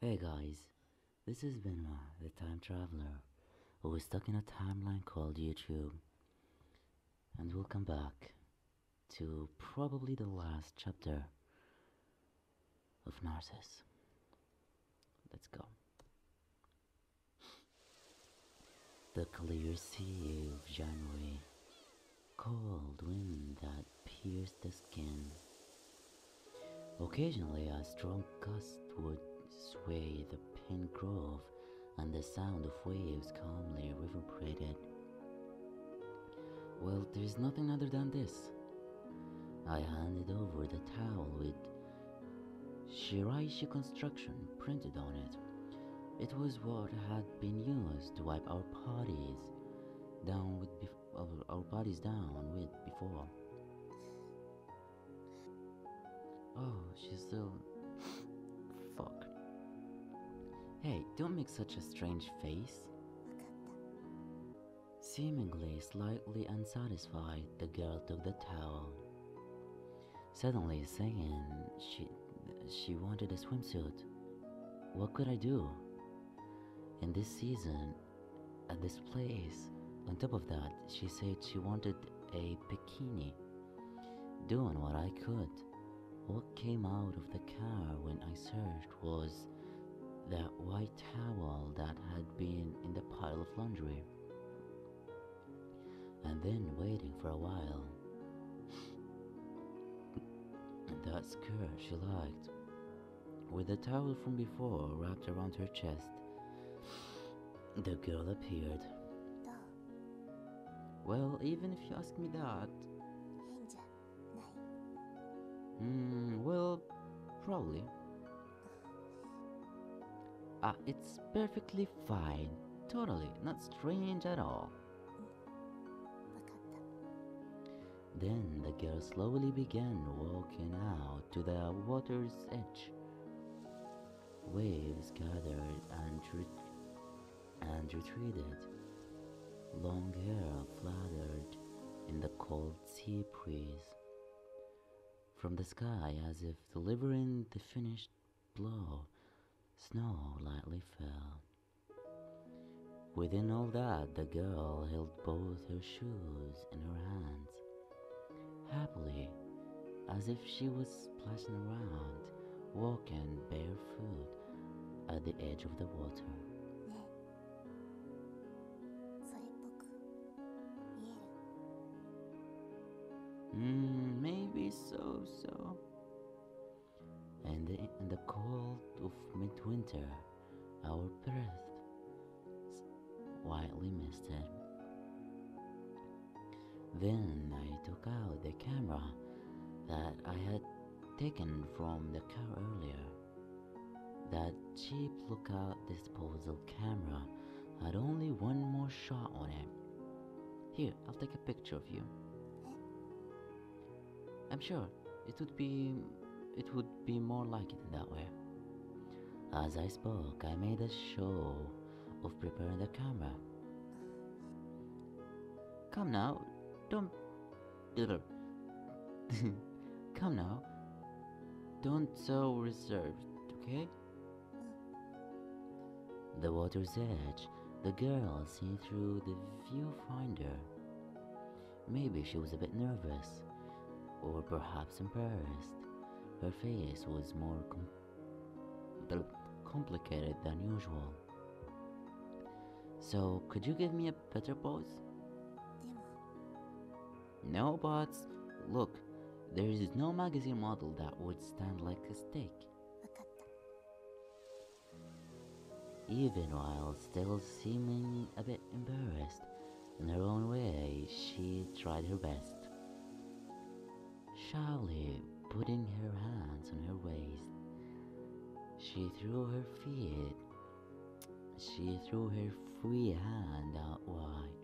Hey guys, this is Bennma, the time traveler, who is stuck in a timeline called YouTube, and we'll come back to probably the last chapter of Narcissu. Let's go. The clear sea of January, cold wind that pierced the skin. Occasionally a strong gust would sway the pine grove, and the sound of waves calmly reverberated. Well, there's nothing other than this. I handed over the towel with Shiraishi construction printed on it. It was what had been used to wipe our bodies down with before. Oh, she's still. Fuck. Hey, don't make such a strange face. Seemingly slightly unsatisfied, the girl took the towel, suddenly saying she wanted a swimsuit. What could I do? In this season, at this place, on top of that, she said she wanted a bikini. Doing what I could. What came out of the car when I searched was that white towel that had been in the pile of laundry. And then waiting for a while. That skirt she liked, with the towel from before wrapped around her chest. The girl appeared. Well, even if you ask me that, well, probably. It's perfectly fine. Totally, not strange at all. Then the girl slowly began walking out to the water's edge. Waves gathered and retreated. Long hair fluttered in the cold sea breeze. From the sky, as if delivering the finished blow, snow lightly fell. Within all that, the girl held both her shoes in her hands, happily, as if she was splashing around, walking barefoot at the edge of the water. Maybe so. And in the cold of midwinter, our breath widely misted. Then I took out the camera that I had taken from the car earlier. That cheap lookout disposal camera had only one more shot on it. Here, I'll take a picture of you. I'm sure it would be more like it in that way. As I spoke, I made a show of preparing the camera. Come now, don't come now, don't so reserved, okay? The water's edge, the girl seen through the viewfinder. Maybe she was a bit nervous, or perhaps embarrassed. Her face was more complicated than usual. So, could you give me a better pose? No buts. Look, there is no magazine model that would stand like a steak. Even while still seeming a bit embarrassed in her own way, she tried her best. Shyly putting her hands on her waist, she threw her free hand out wide.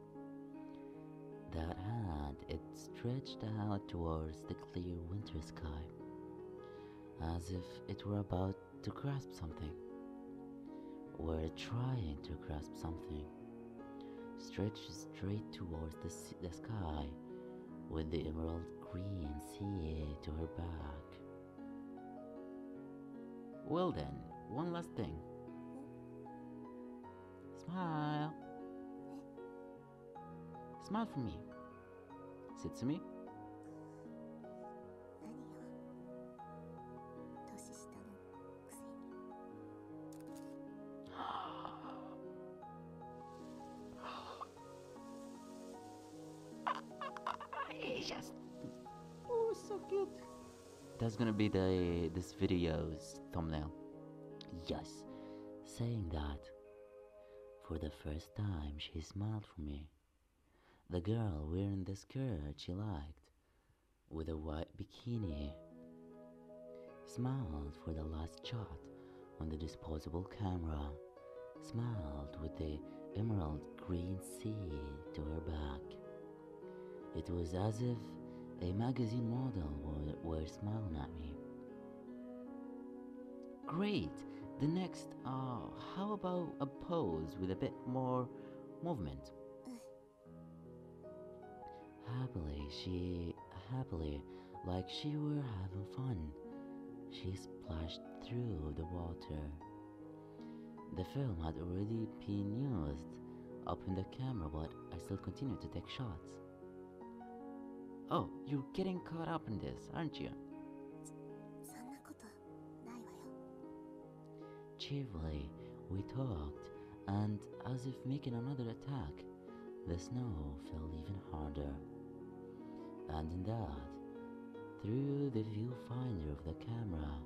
That hand, it stretched out towards the clear winter sky, as if it were about to grasp something, or trying to grasp something, stretched straight towards the sky, with the emerald green sea to her back. Well then, one last thing. Smile. Smile for me. Sit to me. 何よ、年下のくせに。It's just oh, so cute. That's gonna be this video's thumbnail. Yes, saying that, for the first time she smiled for me. The girl wearing the skirt she liked, with a white bikini, smiled for the last shot on the disposable camera, smiled with the emerald green sea to her back. It was as if a magazine model were smiling at me. Great! The next, how about a pose with a bit more movement? Happily, like she were having fun, she splashed through the water. The film had already been used up in the camera, but I still continued to take shots. Oh, you're getting caught up in this, aren't you? そんなことないわよ。 Cheerfully, we talked, and as if making another attack, the snow fell even harder. And in that, through the viewfinder of the camera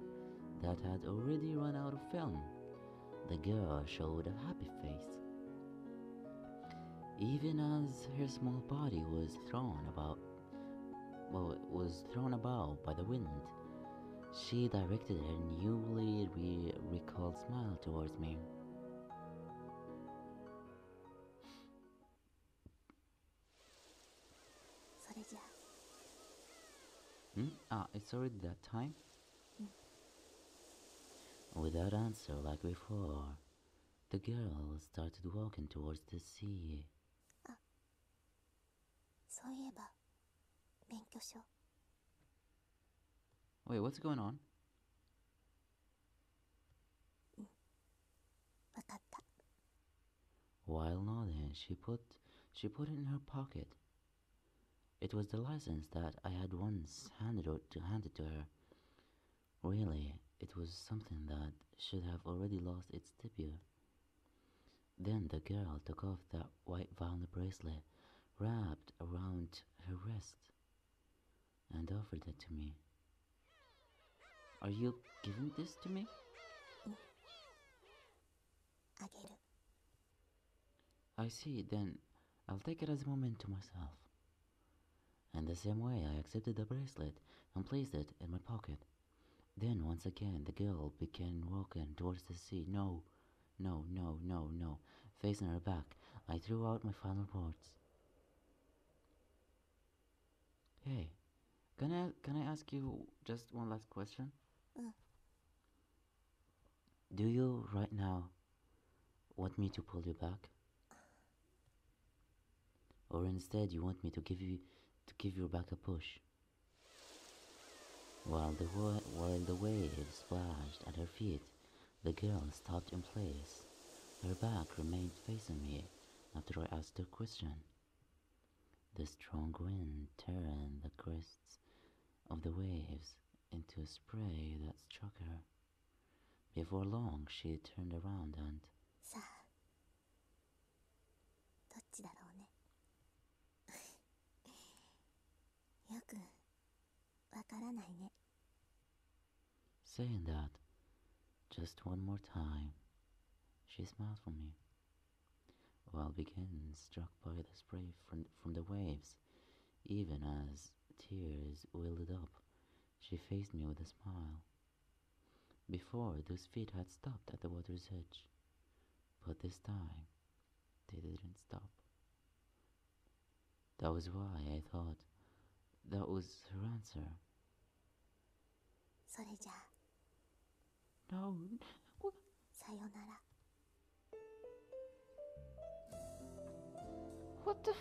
that had already run out of film, the girl showed a happy face. Even as her small body was thrown about by the wind, she directed her newly recalled smile towards me. It's already that time? Without answer like before, the girl started walking towards the sea. そういえば、免許証。 Wait, what's going on? わかった。 While nodding, she put it in her pocket. It was the license that I had once handed to her. Really, it was something that should have already lost its debut. Then the girl took off that white vinyl bracelet wrapped around her wrist and offered it to me. Are you giving this to me? あげる。 I see, then I'll take it as a moment to myself. In the same way, I accepted the bracelet and placed it in my pocket. Then once again the girl began walking towards the sea. No, facing her back, I threw out my final words. Hey, can I ask you just one last question? Do you right now want me to pull you back? Or instead you want me to give your back a push? While the waves splashed at her feet, the girl stopped in place. Her back remained facing me after I asked her question. The strong wind turned the crests of the waves into spray that struck her. Before long, she turned around and... さあ、どっちだろうね。よくわからないね。 Saying that, just one more time, she smiled for me, while began struck by the spray from the waves. Even as tears welled up, she faced me with a smile. Before, those feet had stopped at the water's edge, but this time, they didn't stop. That was why I thought that was her answer. それじゃあ。 No. さよなら。 What the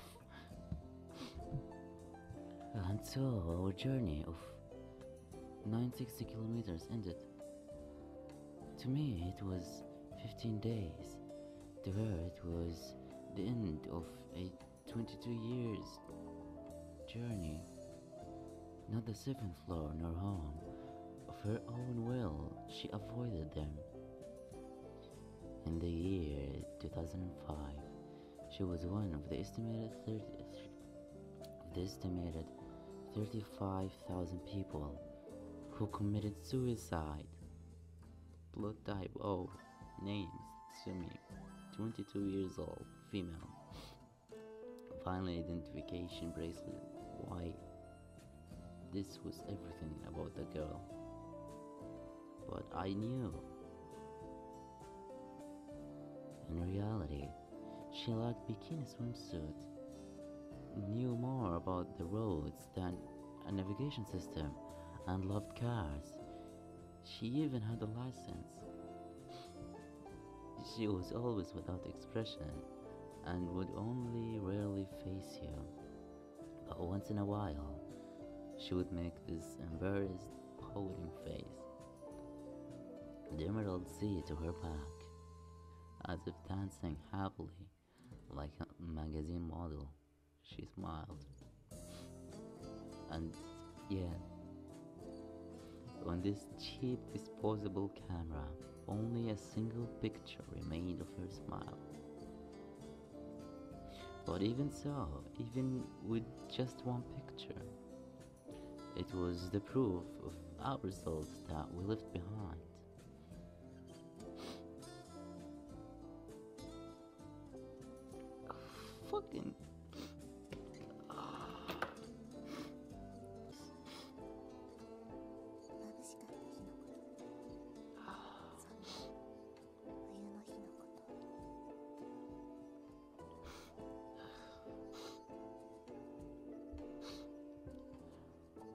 And so our journey of 960 kilometers ended. To me, it was 15 days, To her, it was the end of a 22 years journey, not the seventh floor nor home. Of her own will, she avoided them. In the year 2005, she was one of the estimated 35,000 people who committed suicide. Blood type O, names Sumi, 22 years old, female. Final identification bracelet, white. This was everything about the girl. But I knew. In reality, she liked bikini swimsuit, knew more about the roads than a navigation system, and loved cars. She even had a license. She was always without expression and would only rarely face you. But once in a while, she would make this embarrassed, pouting face. The emerald sea to her back, as if dancing happily like a magazine model. She smiled. And yeah, on this cheap disposable camera, only a single picture remained of her smile. But even so, even with just one picture, it was the proof of our results that we left behind. Fucking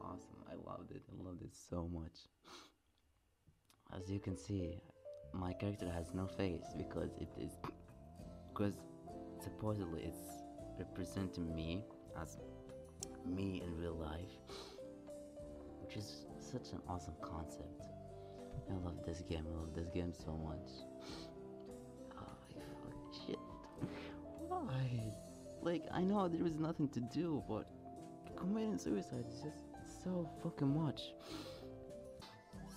awesome. I loved it. I loved it so much. As you can see, my character has no face because supposedly it's representing me as me in real life, which is such an awesome concept. I love this game. I love this game so much. Oh, fucking shit. Why? Like, I know there is nothing to do, but committing suicide is just so fucking much.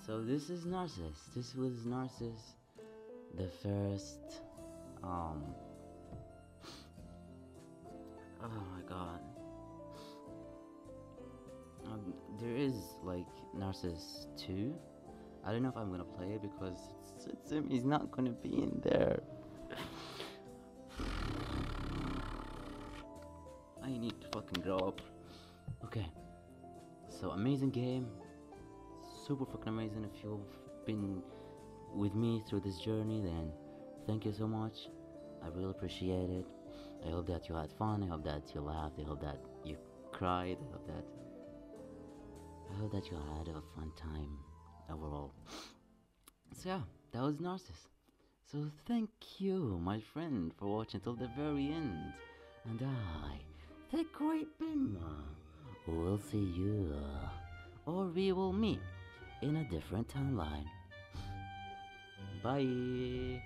So this is Narcissus. This was Narcissus, the first, oh my god. There is like Narcissus 2. I don't know if I'm gonna play it because he's not gonna be in there. I need to fucking grow up. Okay. So amazing game. Super fucking amazing. If you've been with me through this journey, then thank you so much. I really appreciate it. I hope that you had fun. I hope that you laughed. I hope that you cried. I hope that you had a fun time overall. So yeah, that was Narcissus. So thank you, my friend, for watching till the very end. And I, the great Bennma, will see you, or we will meet in a different timeline. Bye.